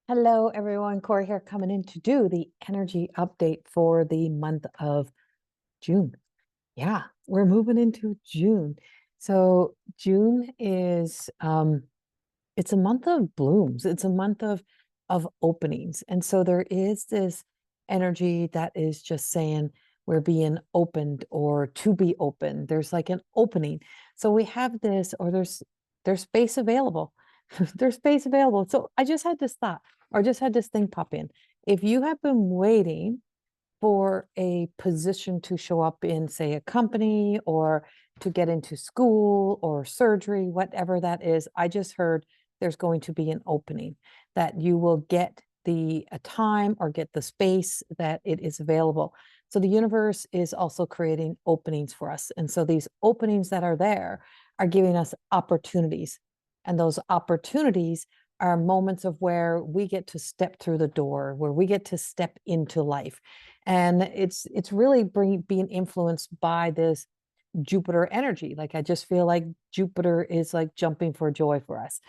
Hello, everyone. Corey here, coming in to do the energy update for the month of June. Yeah, we're moving into June. So June is it's a month of blooms. It's a month of openings. And so there is this energy that is just saying we're being opened or to be opened. There's like an opening. So we have this, or there's space available. There's space available. So I just had this thought, or just had this thing pop in. If you have been waiting for a position to show up in, say, a company, or to get into school or surgery, whatever that is, I just heard there's going to be an opening, that you will get the time or get the space that it is available. So the universe is also creating openings for us. And so these openings that are there are giving us opportunities. And those opportunities are moments of where we get to step through the door, where we get to step into life. And it's really being influenced by this Jupiter energy. Like, I just feel like Jupiter is like jumping for joy for us.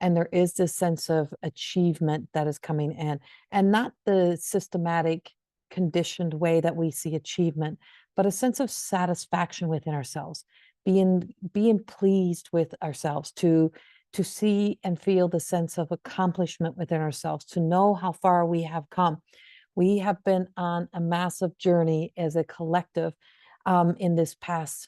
And there is this sense of achievement that is coming in, and not the systematic, conditioned way that we see achievement, but a sense of satisfaction within ourselves, being pleased with ourselves, to see and feel the sense of accomplishment within ourselves, to know how far we have come. We have been on a massive journey as a collective in this past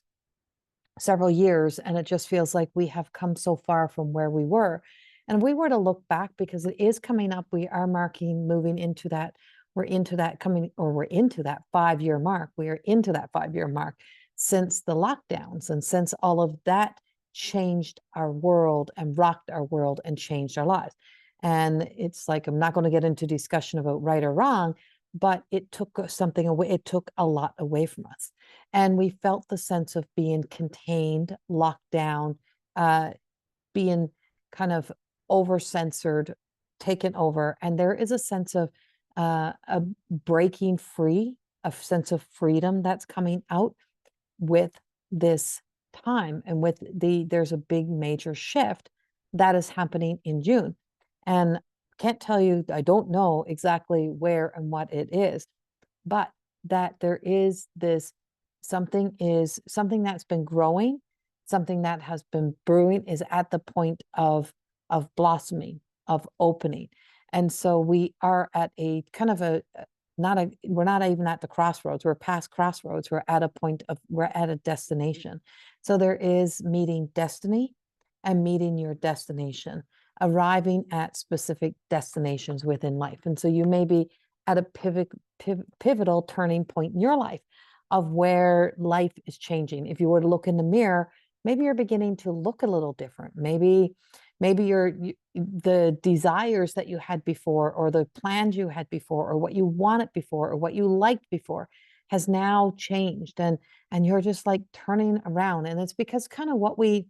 several years, and it just feels like we have come so far from where we were. And if we were to look back, because it is coming up, we are moving into that, we're into that 5-year mark. We are into that 5-year mark since the lockdowns, and since all of that changed our world and rocked our world and changed our lives. And it's like, I'm not going to get into discussion about right or wrong, but it took something away. It took a lot away from us. And we felt the sense of being contained, locked down, being kind of over censored, taken over. And there is a sense of a breaking free, a sense of freedom that's coming out with this time. And there's a big major shift that is happening in June. And can't tell you, I don't know exactly where and what it is, but that there is this something that's been growing, something that has been brewing, is at the point of blossoming, of opening. And so we are at a kind of we're not even at the crossroads. We're past crossroads. We're at a destination. So there is meeting destiny and meeting your destination, arriving at specific destinations within life. And so you may be at a pivotal turning point in your life, of where life is changing. If you were to look in the mirror, maybe you're beginning to look a little different. Maybe the desires that you had before, or the plans you had before, or what you wanted before, or what you liked before, has now changed, and you're just like turning around. And it's because kind of what we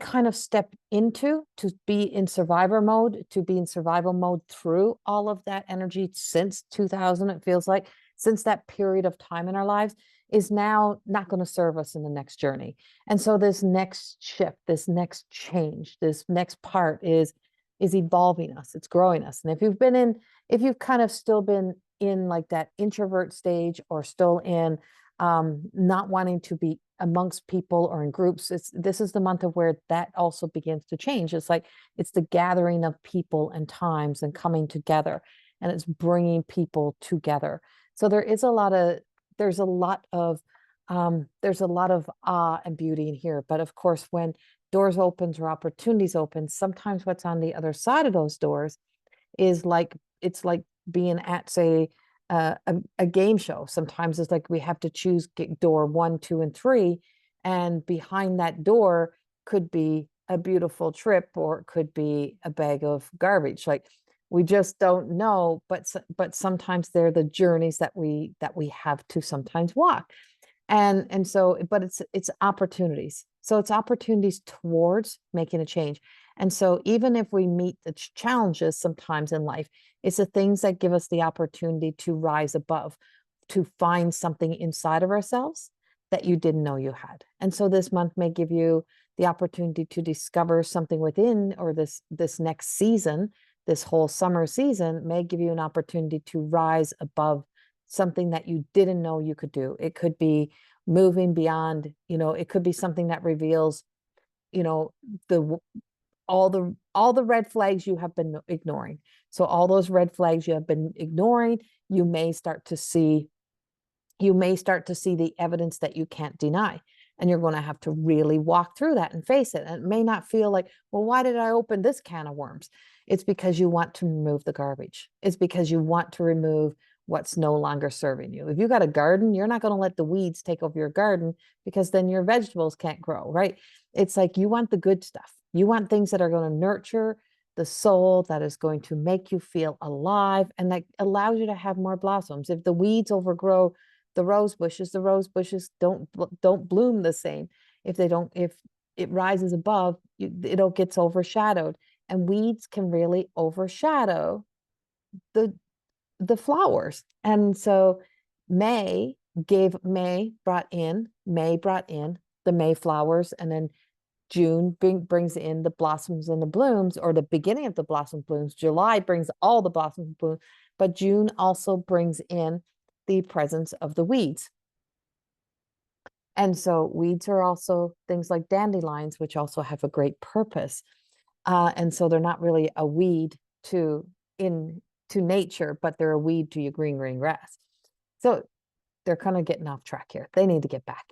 kind of step into, to be in survivor mode, to be in survival mode through all of that energy since 2000, it feels like, since that period of time in our lives, is now not going to serve us in the next journey. And so this next shift, this next change, this next part is evolving us, it's growing us. And if you've kind of still been in like that introvert stage, or still in not wanting to be amongst people or in groups, this is the month of where that also begins to change. It's like, it's the gathering of people and times and coming together, and it's bringing people together. So there's a lot of awe and beauty in here. But of course, when doors opens or opportunities open, sometimes what's on the other side of those doors is like, it's like being at, say, a game show. Sometimes it's like we have to choose door 1, 2, and 3, and behind that door could be a beautiful trip, or it could be a bag of garbage. Like, we just don't know. But sometimes they're the journeys that we have to sometimes walk. And so, but it's opportunities. So it's opportunities towards making a change. And so even if we meet the challenges sometimes in life, it's the things that give us the opportunity to rise above, to find something inside of ourselves that you didn't know you had. And so this month may give you the opportunity to discover something within, or this next season this whole summer season may give you an opportunity to rise above something that you didn't know you could do. It could be moving beyond, it could be something that reveals, the all the red flags you have been ignoring. So all those red flags you have been ignoring, you may start to see the evidence that you can't deny. And you're going to have to really walk through that and face it. And it may not feel like, well, why did I open this can of worms? It's because you want to remove the garbage. It's because you want to remove what's no longer serving you. If you got a garden, you're not going to let the weeds take over your garden, because then your vegetables can't grow, right? It's like you want the good stuff. You want things that are going to nurture the soul, that is going to make you feel alive, and that allows you to have more blossoms. If the weeds overgrow the rose bushes don't bloom the same. If it rises above, it gets overshadowed. And weeds can really overshadow the flowers. And so May brought in the May flowers, and then June brings in the blossoms and the blooms, or the beginning of the blossom blooms. July brings all the blossoms and blooms, but June also brings in the presence of the weeds. And so weeds are also things like dandelions, which also have a great purpose. And so they're not really a weed to nature, but they're a weed to your green grass. So they're kind of getting off track here. They need to get back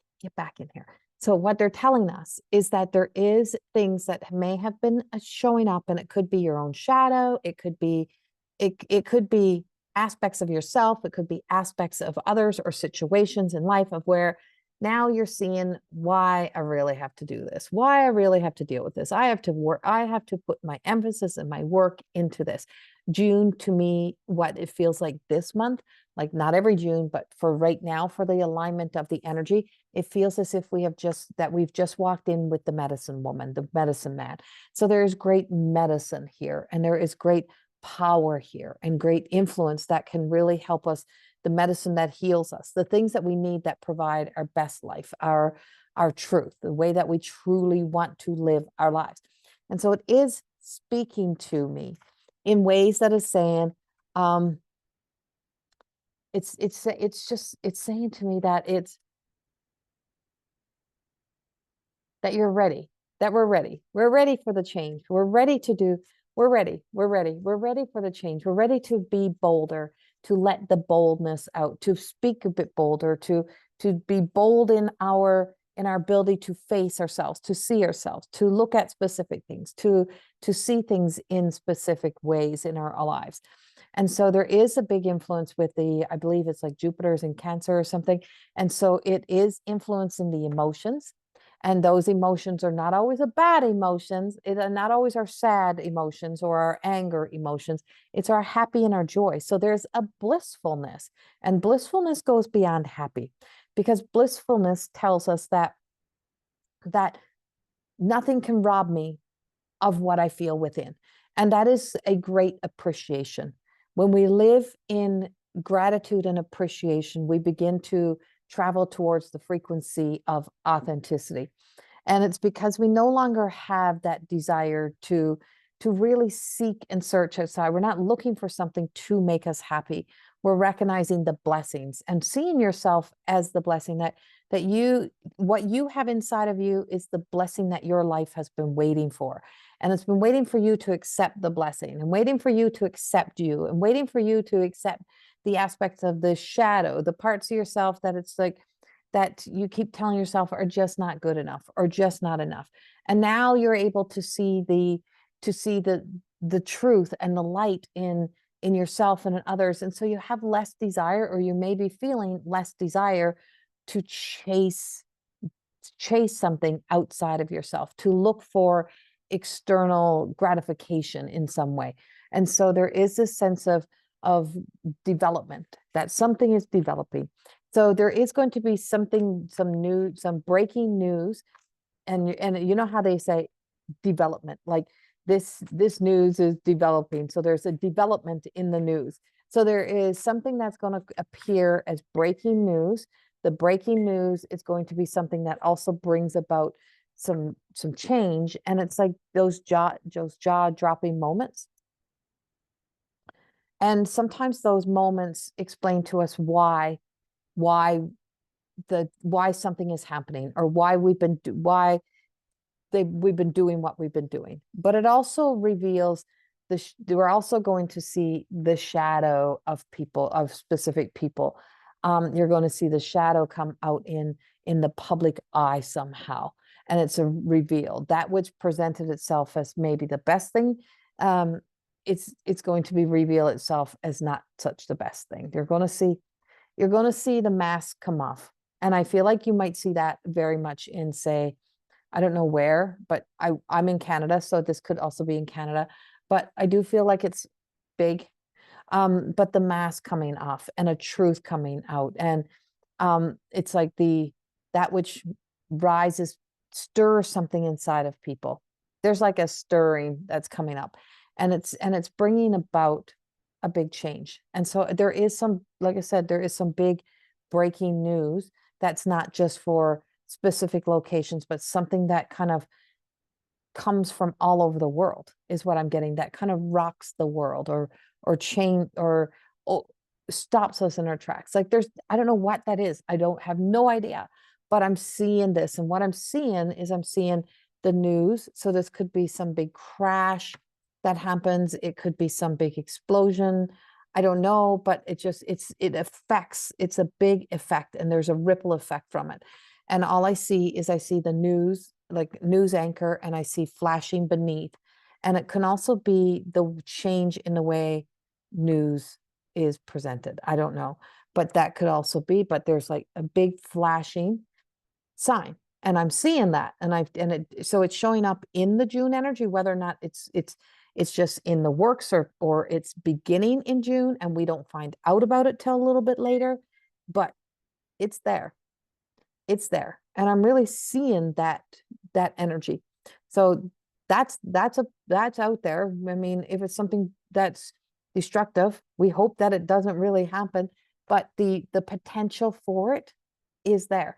in here. So what they're telling us is that there is things that may have been showing up, and it could be your own shadow. It could be aspects of yourself. It could be aspects of others or situations in life of where now you're seeing why I really have to do this, why I really have to deal with this. I have to work. I have to put my emphasis and my work into this. June, to me, what it feels like this month, like not every June, but for right now, for the alignment of the energy, it feels as if we've just walked in with the medicine woman, the medicine man. So there is great medicine here, and there is great power here and great influence that can really help us, the medicine that heals us, the things that we need that provide our best life, our truth, the way that we truly want to live our lives. And so it is speaking to me in ways that is saying, it's saying to me that you're ready, that we're ready for the change. We're ready for the change. We're ready to be bolder, to let the boldness out, to speak a bit bolder, to be bold in our ability to face ourselves, to see ourselves, to look at specific things, to see things in specific ways in our lives. And so there is a big influence with I believe it's like Jupiter's in Cancer or something. And so it is influencing the emotions. And those emotions are not always a bad emotions. It are not always our sad emotions or our anger emotions. It's our happy and our joy. So there's a blissfulness, and blissfulness goes beyond happy, because blissfulness tells us that nothing can rob me of what I feel within. And that is a great appreciation. When we live in gratitude and appreciation, we begin to travel towards the frequency of authenticity. And it's because we no longer have that desire to really seek and search outside. We're not looking for something to make us happy. We're recognizing the blessings and seeing yourself as the blessing that what you have inside of you is the blessing that your life has been waiting for. And it's been waiting for you to accept the blessing, and waiting for you to accept you, and waiting for you to accept the aspects of the shadow, the parts of yourself that it's like that you keep telling yourself are just not good enough or just not enough. And now you're able to see the truth and the light in yourself and in others. And so you have less desire, or you may be feeling less desire to chase something outside of yourself, to look for external gratification in some way. And so there is this sense of development, that something is developing. So there is going to be some breaking news, and you know how they say development, like this news is developing. So there's a development in the news. So there is something that's going to appear as breaking news. The breaking news is going to be something that also brings about some change, and it's like those jaw dropping moments. And sometimes those moments explain to us why why something is happening, or why we've been doing what we've been doing. But it also reveals we're also going to see the shadow of people, of specific people. You're going to see the shadow come out in the public eye somehow, and it's a reveal. That which presented itself as maybe the best thing, it's going to be reveal itself as not such the best thing. You're going to see the mask come off. And I feel like you might see that very much in, say, I don't know where, but I'm in Canada, so this could also be in Canada. But I do feel like it's big. But the mask coming off and a truth coming out. And it's like that which rises, stirs something inside of people. There's like a stirring that's coming up. And it's bringing about a big change. And so there is some, like I said, there is some big breaking news that's not just for specific locations, but something that kind of comes from all over the world is what I'm getting, that kind of rocks the world, or change, or stops us in our tracks. Like I don't know what that is. I don't have no idea, but I'm seeing this. And what I'm seeing is I'm seeing the news. So this could be some big crash that happens. It could be some big explosion. I don't know, but it affects, it's a big effect, and there's a ripple effect from it. And all I see the news, like news anchor, and I see flashing beneath. And it can also be the change in the way news is presented. I don't know, but that could also be, but there's like a big flashing sign, and I'm seeing that. So it's showing up in the June energy, whether or not it's just in the works, or it's beginning in June and we don't find out about it till a little bit later, but it's there. It's there. And I'm really seeing that energy. So that's out there. I mean, if it's something that's destructive, we hope that it doesn't really happen, but the potential for it is there.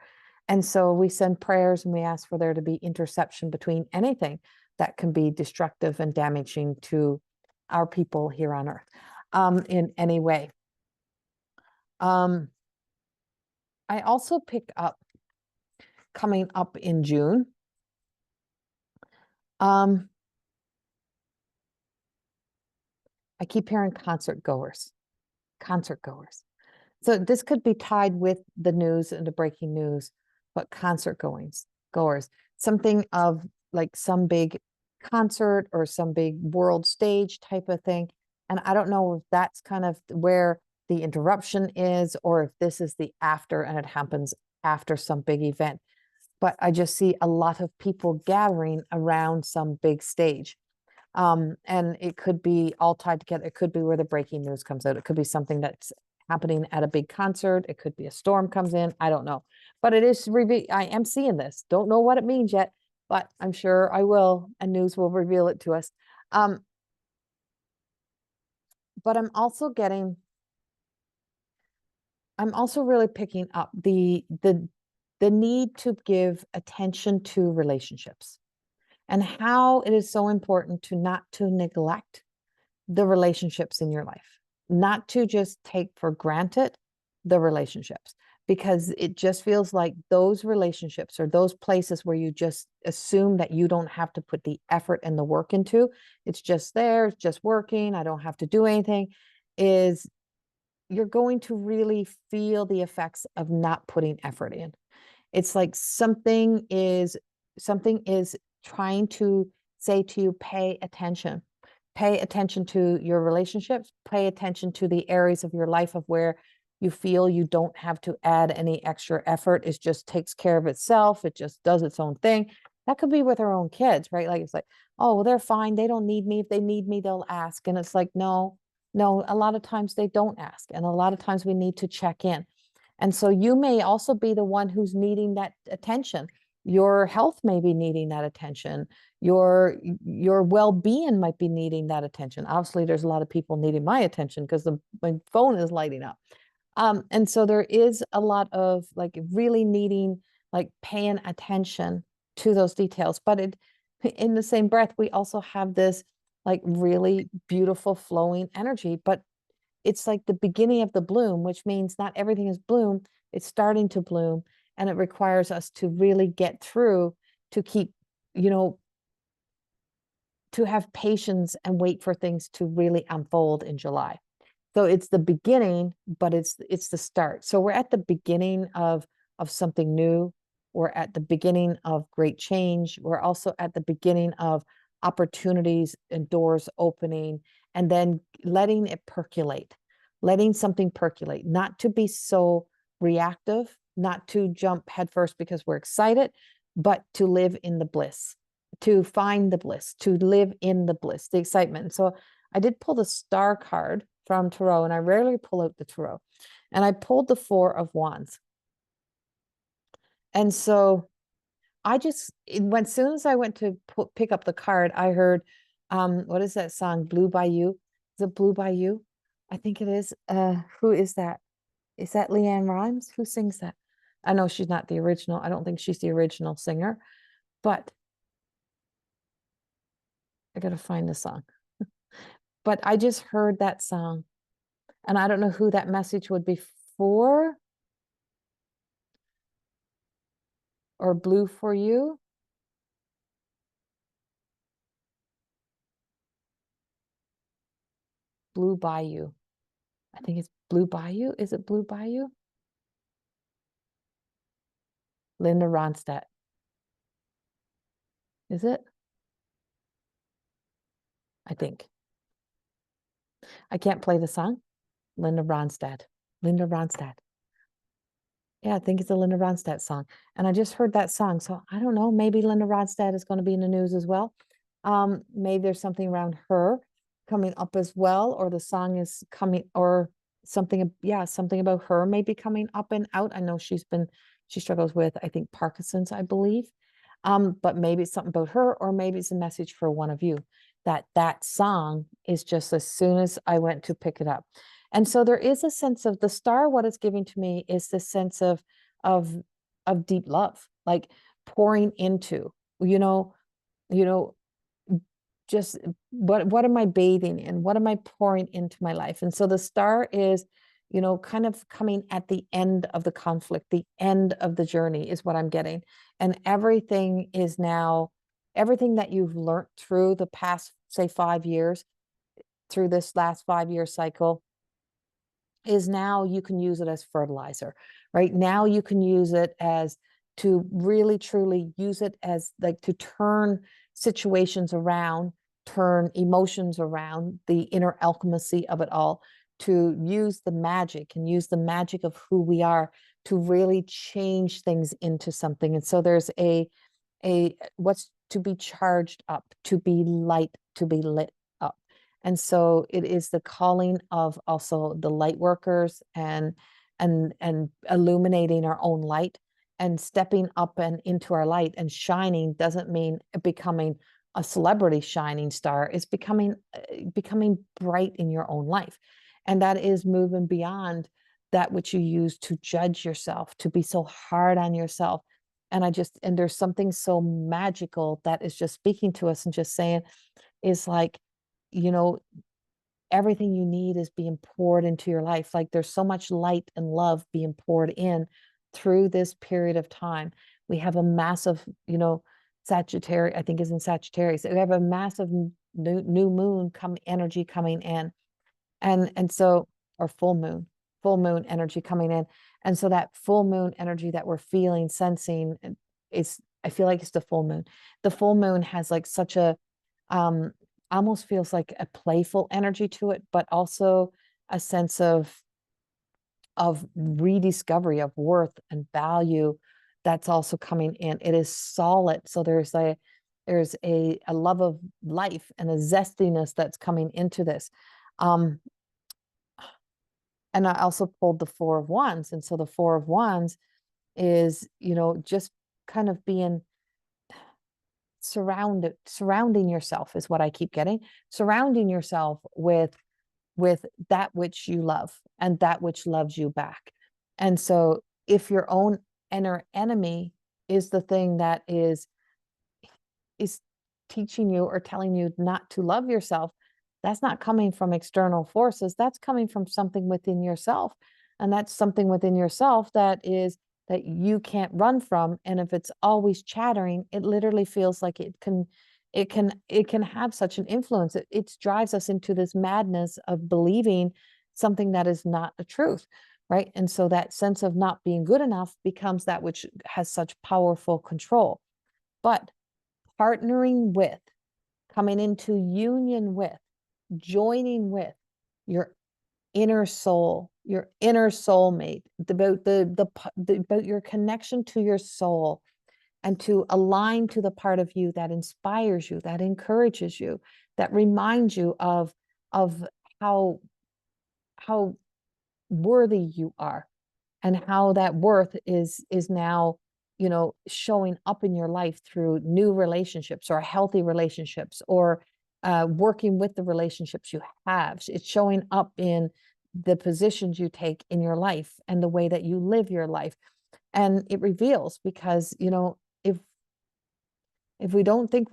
And so we send prayers and we ask for there to be interception between anything that can be destructive and damaging to our people here on earth, in any way. I also pick up, coming up in June, I keep hearing concert goers. So this could be tied with the news and the breaking news, but goers, something of like some big concert or some big world stage type of thing. And I don't know if that's kind of where the interruption is, or if this is the after and it happens after some big event. But I just see a lot of people gathering around some big stage. And it could be all tied together. It could be where the breaking news comes out. It could be something that's happening at a big concert. It could be a storm comes in. I don't know, but it is I am seeing this. Don't know what it means yet, but I'm sure I will, and news will reveal it to us. But I'm also really picking up the need to give attention to relationships, and how it is so important not to neglect the relationships in your life, not to just take for granted the relationships, because it just feels like those relationships, or those places where you just assume that you don't have to put the effort and the work into, it's just there, it's just working, I don't have to do anything, is you're going to really feel the effects of not putting effort in. It's like something is trying to say to you, pay attention to your relationships, pay attention to the areas of your life of where you feel you don't have to add any extra effort. It just takes care of itself. It just does its own thing. That could be with our own kids, right? Like, it's like, oh, well, they're fine, they don't need me. If they need me, they'll ask. And it's like, no, a lot of times they don't ask, and a lot of times we need to check in. And so you may also be the one who's needing that attention. Your health may be needing that attention. Your well-being might be needing that attention. Obviously, there's a lot of people needing my attention because my phone is lighting up. And so there is a lot of like really needing, like paying attention to those details. But in the same breath, we also have this like really beautiful flowing energy, but it's like the beginning of the bloom, which means not everything is bloom, it's starting to bloom, and it requires us to really get through, to keep, to have patience and wait for things to really unfold in July. So it's the beginning, but it's the start. So we're at the beginning of something new. We're at the beginning of great change. We're also at the beginning of opportunities and doors opening, and then letting it percolate, letting something percolate, not to be so reactive, not to jump headfirst because we're excited, but to live in the bliss, to find the bliss, to live in the bliss, the excitement. So I did pull the star card from Tarot, and I rarely pull out the Tarot. And I pulled the Four of Wands. And so I just, as soon as I went to pick up the card, I heard, what is that song? Blue by You. Is it Blue by You? I think it is. Who is that? Is that Leanne Rimes? Who sings that? I know she's not the original. I don't think she's the original singer, but I got to find the song. But I just heard that song, and I don't know who that message would be for, or Blue for You. Blue Bayou. I think it's Blue Bayou. Is it Blue Bayou? Linda Ronstadt. Is it? I think. I can't play the song. Linda Ronstadt. Linda Ronstadt. Yeah, I think it's a Linda Ronstadt song. And I just heard that song. So I don't know. Maybe Linda Ronstadt is going to be in the news as well. Maybe there's something around her coming up as well, or the song is coming, or something, yeah, something about her maybe coming up and out. I know she struggles with, I think, Parkinson's, I believe. But maybe it's something about her, or maybe it's a message for one of you. That song is just, as soon as I went to pick it up. And so there is a sense of the star. What it's giving to me is this sense of of deep love, like pouring into, just what am I bathing in? What am I pouring into my life? And so the star is, kind of coming at the end of the conflict, the end of the journey is what I'm getting. And everything that you've learned through the past, say, 5 years, through this last 5-year cycle, is now you can use it as fertilizer. Right now you can use it as, to really truly use it as, like, to turn situations around, turn emotions around, the inner alchemy of it all, to use the magic and use the magic of who we are to really change things into something. And so there's a what's to be charged up, to be light, to be lit up. And so it is the calling of also the light workers, and illuminating our own light, and stepping up and into our light. And shining doesn't mean becoming a celebrity shining star. It's becoming bright in your own life. And that is moving beyond that which you use to judge yourself, to be so hard on yourself. And there's something so magical that is just speaking to us and just saying, is like, everything you need is being poured into your life. Like, there's so much light and love being poured in through this period of time. We have a massive, Sagittarius, I think is in Sagittarius. We have a massive new moon energy coming in. And so, or full moon energy coming in. And so that full moon energy that we're feeling, sensing, I feel like it's the full moon. The full moon has like such a, almost feels like a playful energy to it, but also a sense of rediscovery of worth and value that's also coming in. It is solid. So there's a love of life and a zestiness that's coming into this. And I also pulled the Four of Wands. And so the Four of Wands is, just kind of being surrounding yourself is what I keep getting. Surrounding yourself with that which you love and that which loves you back. And so if your own inner enemy is the thing that is teaching you or telling you not to love yourself, that's not coming from external forces. That's coming from something within yourself. And that's something within yourself that you can't run from. And if it's always chattering, it literally feels like it can have such an influence. It drives us into this madness of believing something that is not a truth, right? And so that sense of not being good enough becomes that which has such powerful control. But partnering with, coming into union with, joining with your inner soul, your inner soulmate, about your connection to your soul, and to align to the part of you that inspires you, that encourages you, that reminds you of how worthy you are, and how that worth is now, showing up in your life through new relationships or healthy relationships, or working with the relationships you have. It's showing up in the positions you take in your life and the way that you live your life. And it reveals, because if we don't think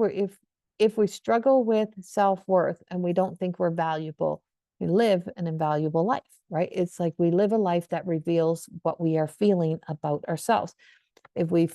if we struggle with self-worth and we don't think we're valuable, we live an invaluable life, right? It's like we live a life that reveals what we are feeling about ourselves. If we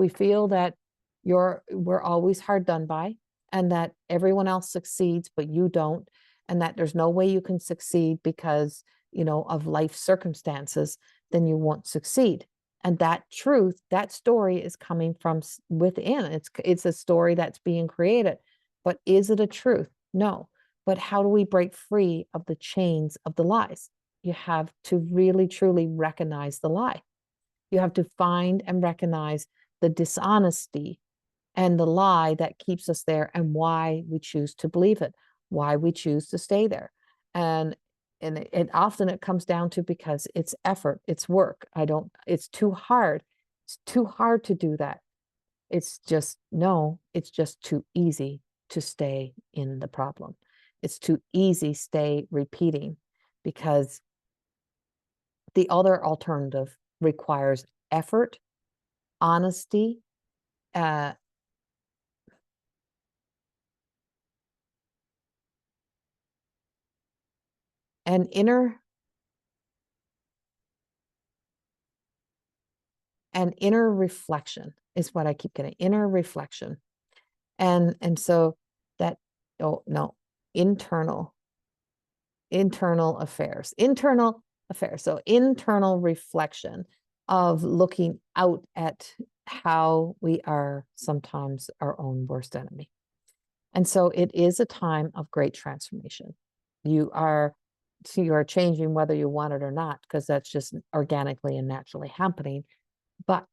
feel that we're always hard done by, and that everyone else succeeds but you don't, and that there's no way you can succeed because of life circumstances, then you won't succeed. And that truth, that story is coming from within. It's a story that's being created. But is it a truth? No. But how do we break free of the chains of the lies? You have to really, truly recognize the lie. You have to find and recognize the dishonesty and the lie that keeps us there, and why we choose to believe it, why we choose to stay there. And it often it comes down to, because it's effort, it's work. It's too hard. It's too hard to do that. It's just too easy to stay in the problem. It's too easy stay repeating, because the other alternative requires effort, honesty, uh, and inner reflection is what I keep getting. Inner reflection. And so that, oh no, internal affairs. So internal reflection of looking out at how we are sometimes our own worst enemy. And so it is a time of great transformation. You are changing whether you want it or not, because that's just organically and naturally happening. But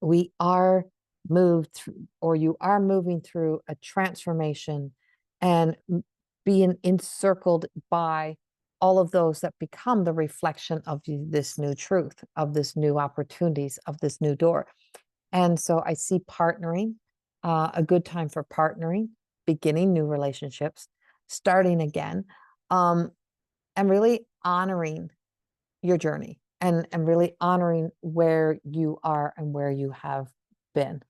we are moved through, or you are moving through a transformation, and being encircled by all of those that become the reflection of this new truth, of this new opportunities, of this new door. And so I see partnering, a good time for partnering, beginning new relationships, starting again, and really honoring your journey, and really honoring where you are and where you have been.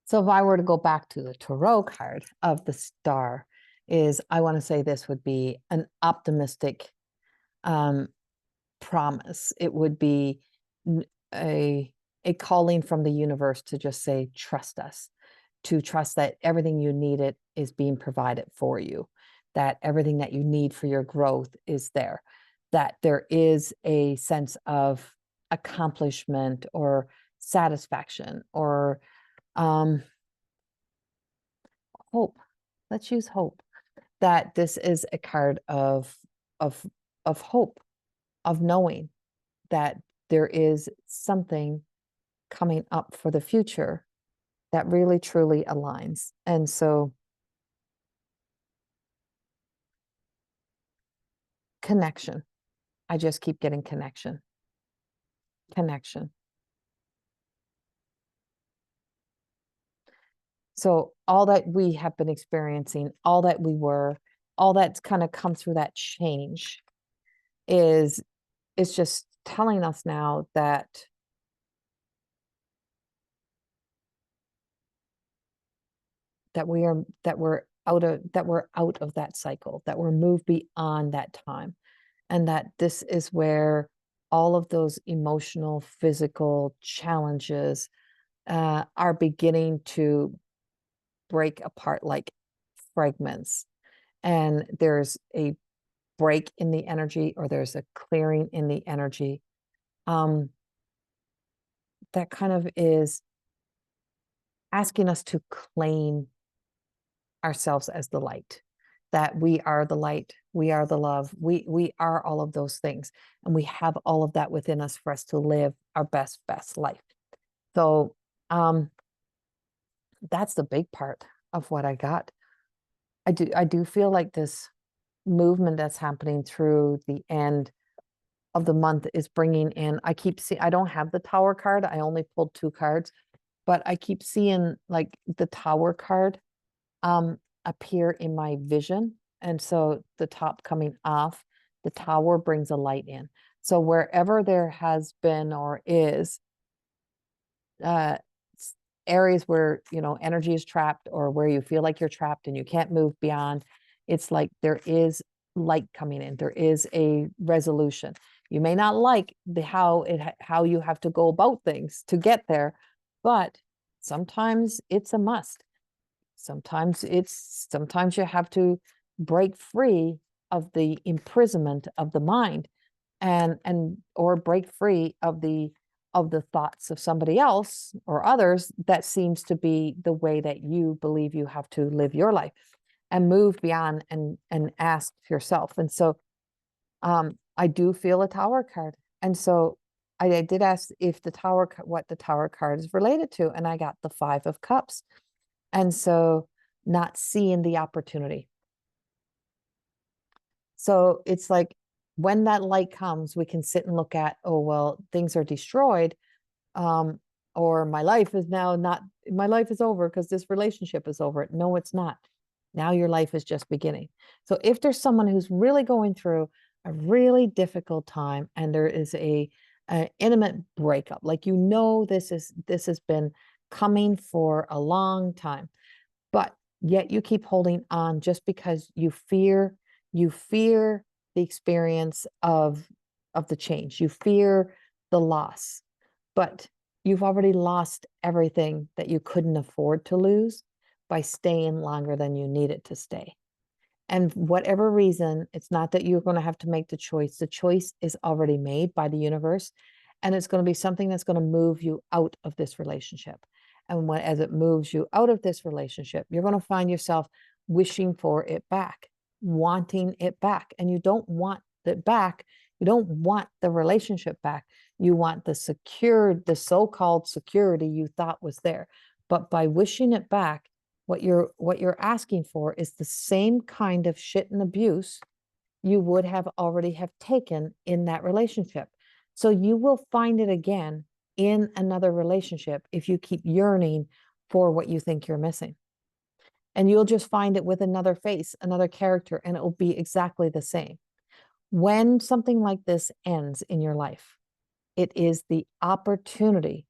So if I were to go back to the tarot card of the star, I want to say this would be an optimistic promise. It would be a calling from the universe to just say, trust us, to trust that everything you needed is being provided for you, that everything that you need for your growth is there, that there is a sense of accomplishment or satisfaction, or hope. Let's use hope. That this is a card of hope, of knowing that there is something coming up for the future that really truly aligns. And so connection. I just keep getting connection. So all that we have been experiencing, all that we were, all that's kind of come through that change is just telling us now that that we're out of that cycle, that we're moved beyond that time, and that this is where all of those emotional, physical challenges are beginning to break apart like fragments. And there's a break in the energy, or there's a clearing in the energy. That kind of is asking us to claim ourselves as the light, that we are the light, we are the love, we are all of those things, and we have all of that within us for us to live our best life. So that's the big part of what I got. I do feel like this movement that's happening through the end of the month is bringing in, I keep seeing, I don't have the Tower card, I only pulled 2 cards, but I keep seeing like the Tower card appear in my vision. And so the top coming off, the Tower brings a light in. So wherever there has been or is areas where, you know, energy is trapped, or where you feel like you're trapped and you can't move beyond, it's like there is light coming in, there is a resolution. You may not like how you have to go about things to get there, but sometimes it's a must. Sometimes you have to break free of the imprisonment of the mind, and or break free of the thoughts of somebody else or others that seems to be the way that you believe you have to live your life, and move beyond and ask yourself. And so I do feel a Tower card. And so I did ask if what the Tower card is related to, and I got the 5 of Cups. And so not seeing the opportunity. So it's like when that light comes, we can sit and look at, oh, well, things are destroyed. Or my life is over because this relationship is over. No, it's not. Now your life is just beginning. So if there's someone who's really going through a really difficult time, and there is a intimate breakup, like, you know, this has been coming for a long time, but yet you keep holding on just because you fear the experience of the change, you fear the loss, but you've already lost everything that you couldn't afford to lose by staying longer than you needed to stay. And whatever reason, it's not that you're going to have to make the choice. The choice is already made by the universe, and it's going to be something that's going to move you out of this relationship. And as it moves you out of this relationship, you're going to find yourself wishing for it back, wanting it back. And you don't want it back. You don't want the relationship back. You want the so-called security you thought was there. But by wishing it back, what you're asking for is the same kind of shit and abuse you would have already have taken in that relationship. So you will find it again in another relationship if you keep yearning for what you think you're missing. And you'll just find it with another face, another character, and it will be exactly the same. When something like this ends in your life, it is the opportunity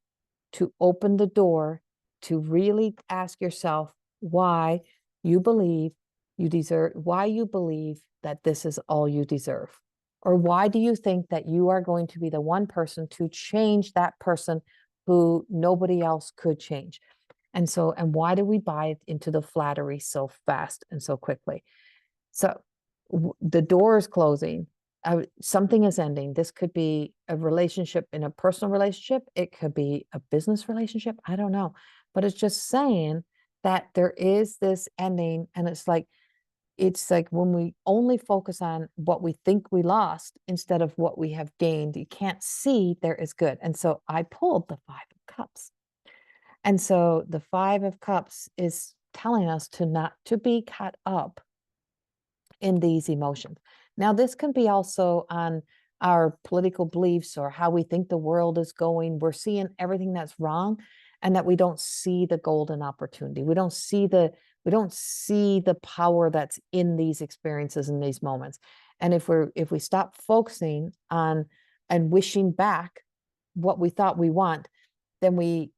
to open the door to really ask yourself why you believe that this is all you deserve. Or why do you think that you are going to be the one person to change that person who nobody else could change? And why do we buy into the flattery so fast and so quickly? So the door is closing. Something is ending. This could be a relationship, in a personal relationship. It could be a business relationship. I don't know. But it's just saying that there is this ending. And it's like when we only focus on what we think we lost instead of what we have gained, you can't see there is good. And so I pulled the 5 of Cups. And so the 5 of Cups is telling us to not to be caught up in these emotions. Now, this can be also on our political beliefs or how we think the world is going. We're seeing everything that's wrong, and that we don't see the golden opportunity. We don't see the power that's in these experiences, in these moments. And if we stop focusing on and wishing back what we thought we want, then we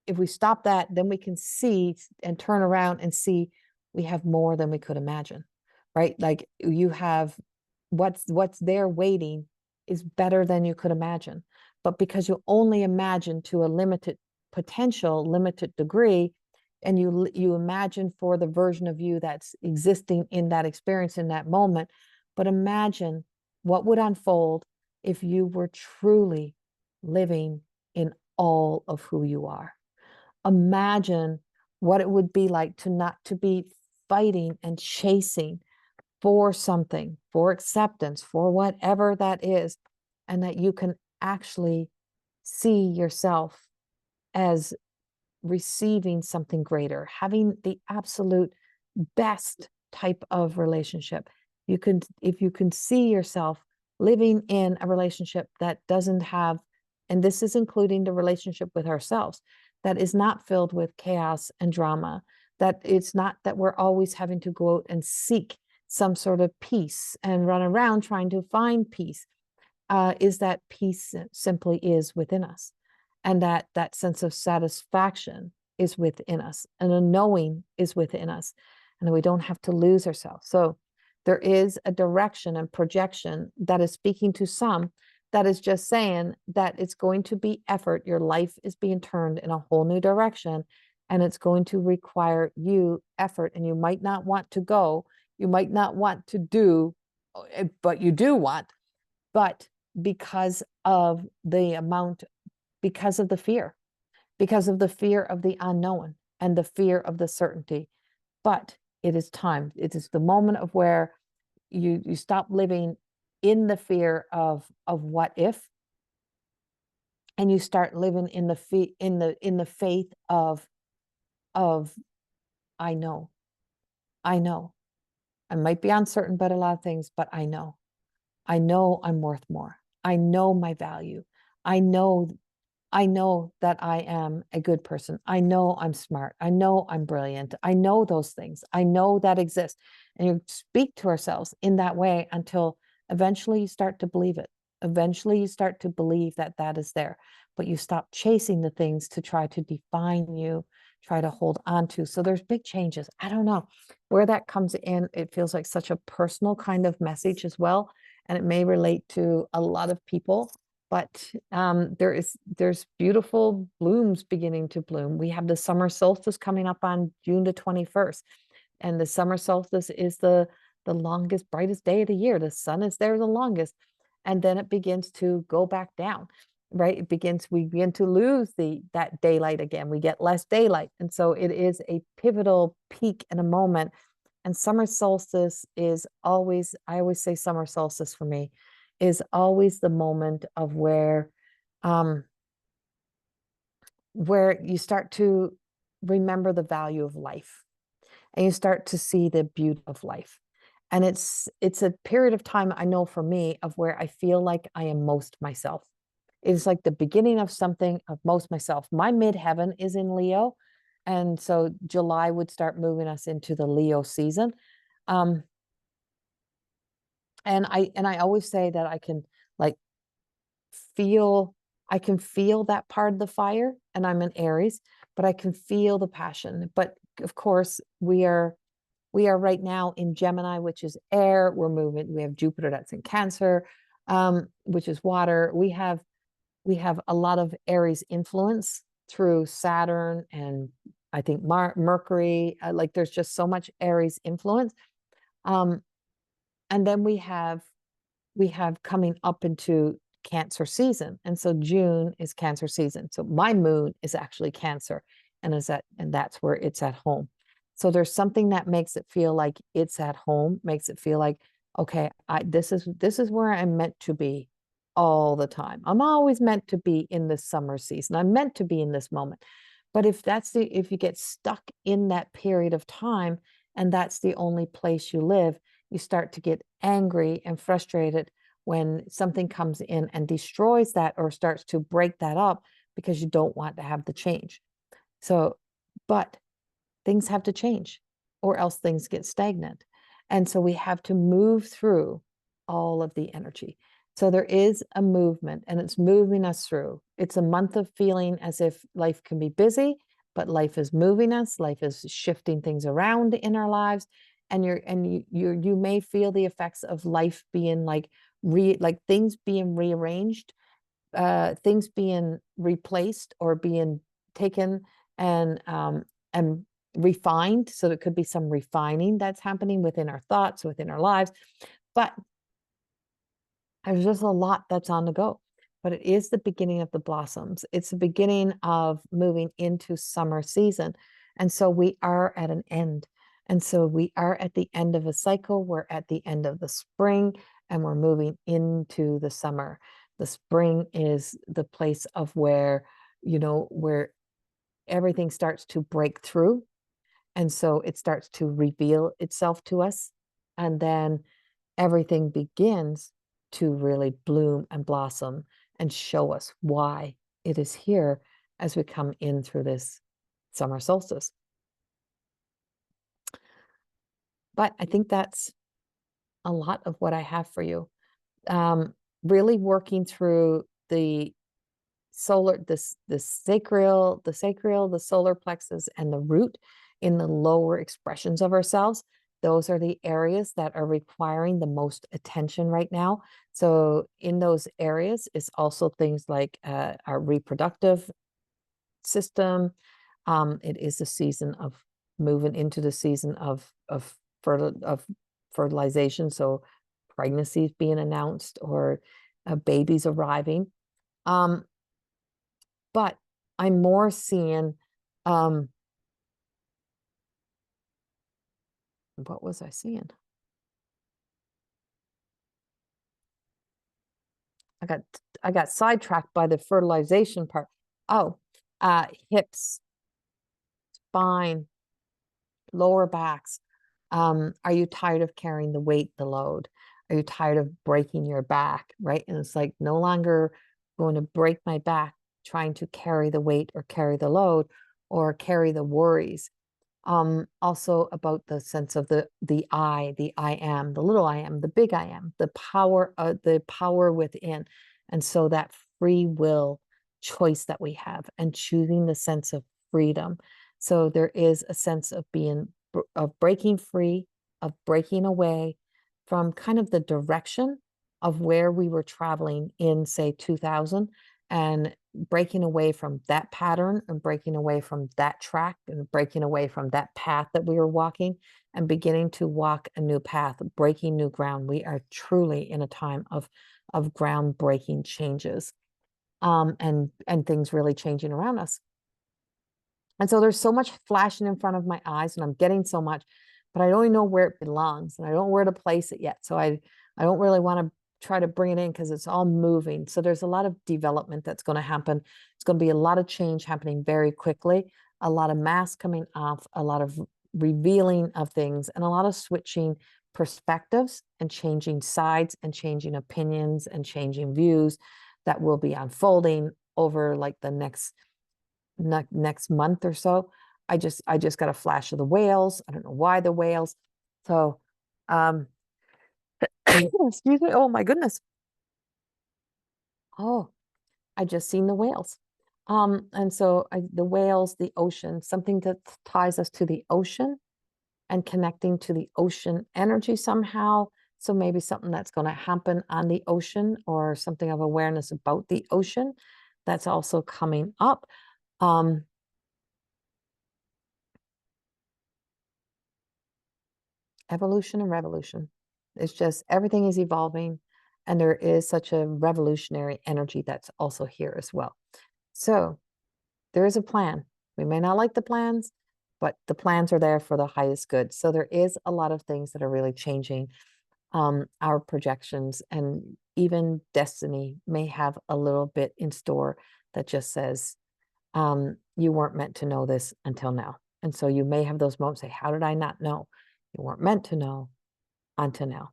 if we stop that, then we can see and turn around and see we have more than we could imagine, right? Like you have what's there waiting is better than you could imagine. But because you only imagine to a limited potential, limited degree, and you imagine for the version of you that's existing in that experience in that moment, but imagine what would unfold if you were truly living in all of who you are. Imagine what it would be like to not to be fighting and chasing for something, for acceptance, for whatever that is, and that you can actually see yourself as receiving something greater, having the absolute best type of relationship. You can, if you can see yourself living in a relationship that doesn't have, and this is including the relationship with ourselves, that is not filled with chaos and drama, that it's not that we're always having to go out and seek some sort of peace and run around trying to find peace, is that peace simply is within us, and that sense of satisfaction is within us, and a knowing is within us, and we don't have to lose ourselves. So there is a direction and projection that is speaking to some, that is just saying that it's going to be effort. Your life is being turned in a whole new direction, and it's going to require you effort, and you might not want to go, you might not want to do, but you do want, but because of the amount, because of the fear, because of the fear of the unknown and the fear of the certainty. But it is time. It is the moment of where you stop living in the fear of what if, and you start living in the faith of I know. I know. I might be uncertain about a lot of things, but I know. I know I'm worth more. I know my value. I know that I am a good person. I know I'm smart. I know I'm brilliant. I know those things. I know that exist. And you speak to ourselves in that way until eventually you start to believe it. Eventually you start to believe that that is there, but you stop chasing the things to try to define you, try to hold on to. So there's big changes. I don't know where that comes in. It feels like such a personal kind of message as well. And it may relate to a lot of people, but there's beautiful blooms beginning to bloom. We have the summer solstice coming up on June the 21st. And the summer solstice is the longest, brightest day of the year. The sun is there the longest. And then it begins to go back down, right? We begin to lose that daylight again. We get less daylight. And so it is a pivotal peak in a moment. And summer solstice is always, I always say summer solstice for me is always the moment of where you start to remember the value of life, and you start to see the beauty of life. And it's a period of time, I know for me, of where I feel like I am most myself. It's like the beginning of something of most myself. My midheaven is in Leo. And so July would start moving us into the Leo season. And I always say that I can like feel that part of the fire, and I'm an Aries, but I can feel the passion. But of course, we are right now in Gemini, which is air. We're moving. We have Jupiter that's in Cancer, which is water. We have a lot of Aries influence through Saturn and I think Mercury. Like there's just so much Aries influence. And then we have coming up into Cancer season. And so June is Cancer season. So my moon is actually Cancer, and that's where it's at home. So there's something that makes it feel like it's at home, makes it feel like, okay, this is where I'm meant to be all the time. I'm always meant to be in this summer season. I'm meant to be in this moment. But if you get stuck in that period of time and that's the only place you live, you start to get angry and frustrated when something comes in and destroys that or starts to break that up because you don't want to have the change. So, but things have to change or else things get stagnant. And so we have to move through all of the energy. So there is a movement, and it's moving us through. It's a month of feeling as if life can be busy, but life is moving us. Life is shifting things around in our lives, and you may feel the effects of life being like things being rearranged, things being replaced or being taken and refined. So there could be some refining that's happening within our thoughts, within our lives, but there's just a lot that's on the go. But it is the beginning of the blossoms. It's the beginning of moving into summer season. And so we are at an end. And so we are at the end of a cycle. We're at the end of the spring, and we're moving into the summer. The spring is the place of where, where everything starts to break through. And so it starts to reveal itself to us. And then everything begins to really bloom and blossom and show us why it is here as we come in through this summer solstice. But I think that's a lot of what I have for you. Really working through the solar, the sacral, the solar plexus, and the root in the lower expressions of ourselves. Those are the areas that are requiring the most attention right now. So in those areas is also things like our reproductive system. It is a season of moving into the season of fertilization. So pregnancies being announced or babies arriving. But I'm more seeing, what was I seeing? I got sidetracked by the fertilization part. Oh, hips, spine, lower backs. Are you tired of carrying the weight, the load? Are you tired of breaking your back, right? And it's like no longer going to break my back trying to carry the weight or carry the load or carry the worries. Also about the sense of the I am, the little I am, the big I am, the power within. And so that free will choice that we have and choosing the sense of freedom. So there is a sense of breaking free, of breaking away from kind of the direction of where we were traveling in, say, 2000, and breaking away from that pattern and breaking away from that track and breaking away from that path that we were walking and beginning to walk a new path, breaking new ground. We are truly in a time of groundbreaking changes, and things really changing around us. And so there's so much flashing in front of my eyes, and I'm getting so much, but I don't even know where it belongs, and I don't know where to place it yet. So I don't really want to try to bring it in because it's all moving. So there's a lot of development that's going to happen. It's going to be a lot of change happening very quickly, a lot of mask coming off, a lot of revealing of things, and a lot of switching perspectives and changing sides and changing opinions and changing views that will be unfolding over like the next month or so. I just got a flash of the whales. I don't know why the whales. So excuse me. Oh my goodness. Oh, I just seen the whales. And so the whales, the ocean, something that ties us to the ocean and connecting to the ocean energy somehow. So maybe something that's going to happen on the ocean or something of awareness about the ocean that's also coming up. Evolution and revolution. It's just everything is evolving, and there is such a revolutionary energy that's also here as well. So there is a plan. We may not like the plans, but the plans are there for the highest good. So there is a lot of things that are really changing our projections, and even destiny may have a little bit in store that just says, you weren't meant to know this until now. And so you may have those moments, say, how did I not know? You weren't meant to know until now.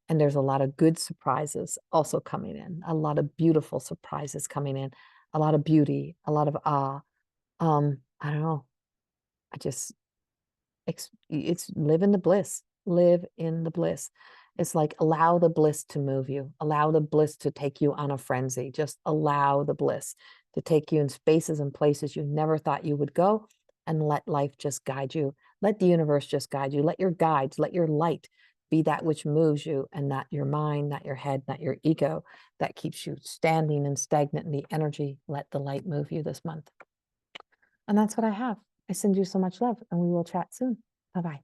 And there's a lot of good surprises also coming in, a lot of beautiful surprises coming in, a lot of beauty, a lot of awe. I don't know. I just, it's live in the bliss, live in the bliss. It's like, allow the bliss to move you, allow the bliss to take you on a frenzy. Just allow the bliss to take you in spaces and places you never thought you would go, and let life just guide you. Let the universe just guide you. Let your guides, let your light be that which moves you, and not your mind, not your head, not your ego that keeps you standing and stagnant in the energy. Let the light move you this month. And that's what I have. I send you so much love, and we will chat soon. Bye-bye.